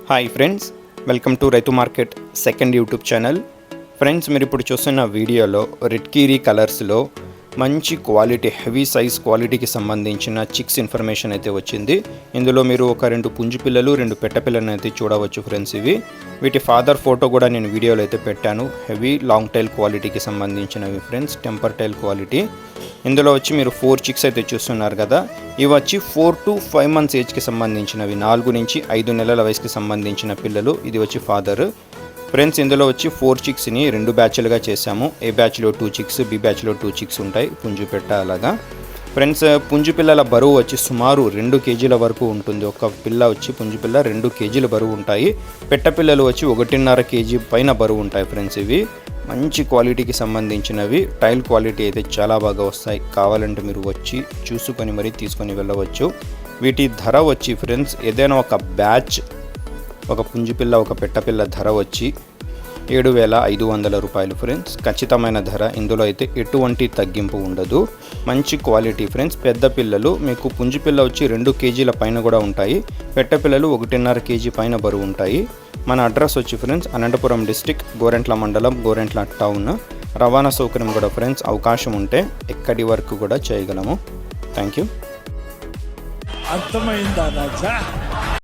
Hi friends, welcome to రైతు market second YouTube channel. Friends, మీరు ఇప్పుడు చూస్తున్న వీడియోలో రెడ్ కీరీ కలర్స్లో మంచి క్వాలిటీ హెవీ సైజ్ క్వాలిటీకి సంబంధించిన చిక్స్ ఇన్ఫర్మేషన్ అయితే వచ్చింది. ఇందులో మీరు ఒక 2 పుంజు పిల్లలు 2 పెట్ట పిల్లలను అయితే చూడవచ్చు ఫ్రెండ్స్. వీటి ఫాదర్ ఫోటో కూడా నేను వీడియోలో అయితే పెట్టాను. హెవీ లాంగ్ టైల్ క్వాలిటీకి సంబంధించినవి ఫ్రెండ్స్, టెంపర్ టైల్ క్వాలిటీ. ఇందులో వచ్చి మీరు 4 చిక్స్ అయితే చూస్తున్నారు కదా. ఇవి వచ్చి 4 to 5 months ఏజ్కి సంబంధించినవి, 4 నుంచి 5 నెలల వయసుకి సంబంధించిన పిల్లలు. ఇది వచ్చి ఫాదర్ ఫ్రెండ్స్. ఇందులో వచ్చి 4 చిక్స్ని 2 బ్యాచ్లుగా చేశాము. ఏ బ్యాచ్లో 2 చిక్స్, బి బ్యాచ్లో 2 చిక్స్ ఉంటాయి, పుంజు పెట్ట అలాగా ఫ్రెండ్స్. పుంజు పిల్లల బరువు వచ్చి సుమారు 2 కేజీల వరకు ఉంటుంది. ఒక పిల్ల వచ్చి పుంజు పిల్ల 2 కేజీల బరువు ఉంటాయి. పెట్ట పిల్లలు వచ్చి 1.5 కేజీ పైన బరువు ఉంటాయి ఫ్రెండ్స్. ఇవి మంచి క్వాలిటీకి సంబంధించినవి. టైల్ క్వాలిటీ అయితే చాలా బాగా వస్తాయి. కావాలంటే మీరు వచ్చి చూసుకొని మరీ తీసుకొని వెళ్ళవచ్చు. వీటి ధర వచ్చి ఫ్రెండ్స్, ఏదైనా ఒక బ్యాచ్, ఒక పుంజుపిల్ల ఒక పెట్టపిల్ల ధర వచ్చి 7,500 రూపాయలు ఫ్రెండ్స్. ఖచ్చితమైన ధర. ఇందులో అయితే ఎటువంటి తగ్గింపు ఉండదు. మంచి క్వాలిటీ ఫ్రెండ్స్. పెద్ద పిల్లలు మీకు పుంజుపిల్ల వచ్చి 2 కేజీల పైన కూడా ఉంటాయి. పెట్టపిల్లలు 1.5 కేజీ పైన బరువు ఉంటాయి. మన అడ్రస్ వచ్చి ఫ్రెండ్స్ అనంతపురం డిస్టిక్, గోరెంట్ల మండలం, గోరెంట్ల టౌన్. రవాణా సౌకర్యం కూడా ఫ్రెండ్స్ అవకాశం ఉంటే ఎక్కడి వరకు కూడా చేయగలము. Thank you. అర్థమైందా రాజా?